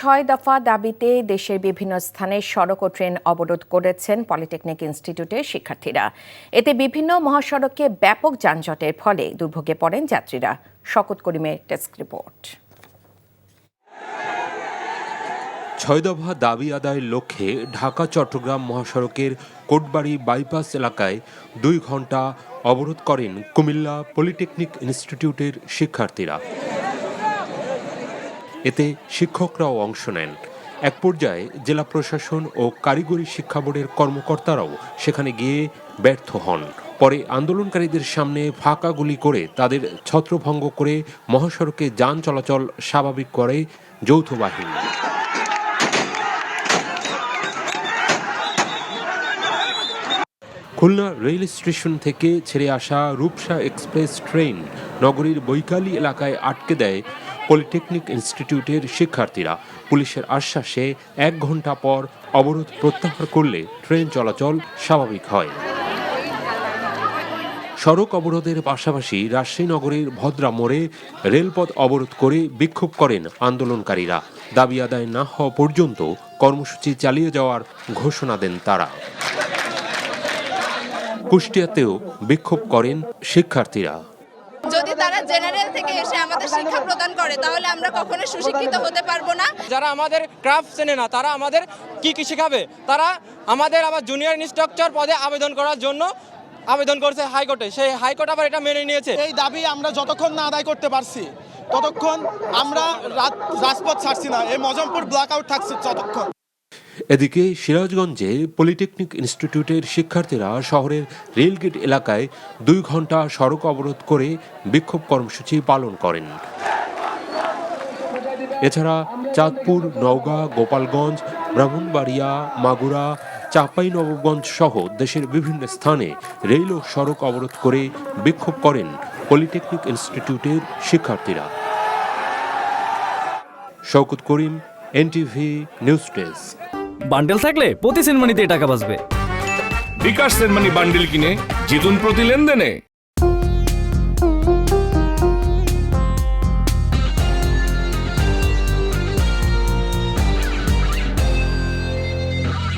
6 দফা দাবিতে দেশের বিভিন্ন স্থানে সড়ক ও ট্রেন অবরোধ করেছেন পলিটেকনিক ইনস্টিটিউটের শিক্ষার্থীরা। এতে বিভিন্ন মহাসড়কে ব্যাপক যানজটের ফলে দুর্ভোগে পড়েন যাত্রীরা। শওকত করিমের ডেস্ক রিপোর্ট। 6 দফা দাবি আদায়ের লক্ষ্যে ঢাকা চট্টগ্রাম মহাসড়কের কোটবাড়ি বাইপাস এলাকায় 2 ঘণ্টা অবরোধ করেন কুমিল্লা পলিটেকনিক ইনস্টিটিউটের শিক্ষার্থীরা। এতে শিক্ষকরাও অংশ নেন। এক পর্যায়ে জেলা প্রশাসন ও কারিগরি শিক্ষা বোর্ডের কর্মকর্তারাও সেখানে গিয়ে ব্যর্থ হন। পরে আন্দোলনকারীদের সামনে ফাঁকা গুলি করে তাদের ছত্রভঙ্গ করে মহাসড়কে যান চলাচল স্বাভাবিক করে যৌথ বাহিনী। খুলনা রেল স্টেশন থেকে ছেড়ে আসা রূপসা এক্সপ্রেস ট্রেন নগরীর বৈকালী এলাকায় আটকে দেয় পলিটেকনিক ইনস্টিটিউটের শিক্ষার্থীরা। পুলিশের আশ্বাসে 1 ঘণ্টা পর অবরোধ প্রত্যাহার করলে ট্রেন চলাচল স্বাভাবিক হয়। সড়ক অবরোধের পাশাপাশি রাজশাহী নগরীর ভদ্রা মোড়ে রেলপথ অবরোধ করে বিক্ষোভ করেন আন্দোলনকারীরা। দাবি আদায় না হওয়া পর্যন্ত কর্মসূচি চালিয়ে যাওয়ার ঘোষণা দেন তারা। কুষ্টিয়াতেও বিক্ষোভ করেন শিক্ষার্থীরা। যদি তারা জেনারেল থেকে এসে আমাদের শিক্ষা প্রদান করে তাহলে আমরা কখনো সুশিক্ষিত হতে পারবো না। যারা আমাদের ক্রাফট চেনে না তারা আমাদের কি শেখাবে? তারা আমাদের আবার জুনিয়র ইন্সট্রাক্টর পদে আবেদন করার জন্য আবেদন করছে হাইকোর্টে। সেই হাইকোর্ট আবার এটা মেনে নিয়েছে। এই দাবি আমরা যতক্ষণ না আদায় করতে পারছি ততক্ষণ আমরা রাজপথ ছাড়ছি না। এই মজমপুর ব্লক আউট থাকছে ততক্ষণ। এদিকে সিরাজগঞ্জে পলিটেকনিক ইনস্টিটিউটের শিক্ষার্থীরা শহরের রেলগেট এলাকায় 2 ঘণ্টা সড়ক অবরোধ করে বিক্ষোভ কর্মসূচি পালন করেন। এছাড়া চাঁদপুর, নওগাঁ, গোপালগঞ্জ, ব্রাহ্মণবাড়িয়া, মাগুরা, চাঁপাইনবাবগঞ্জ সহ দেশের বিভিন্ন স্থানে রেল ও সড়ক অবরোধ করে বিক্ষোভ করেন পলিটেকনিক ইনস্টিটিউটের শিক্ষার্থীরা। শওকত করিম, এনটিভি নিউজ ডেস্ক। বান্ডেল থাকলে প্রতি সেনমানিতে টাকা বাঁচবে। বিকাশ সেনমানি বান্ডেল কিনে জিতুন প্রতি লেনদেনে।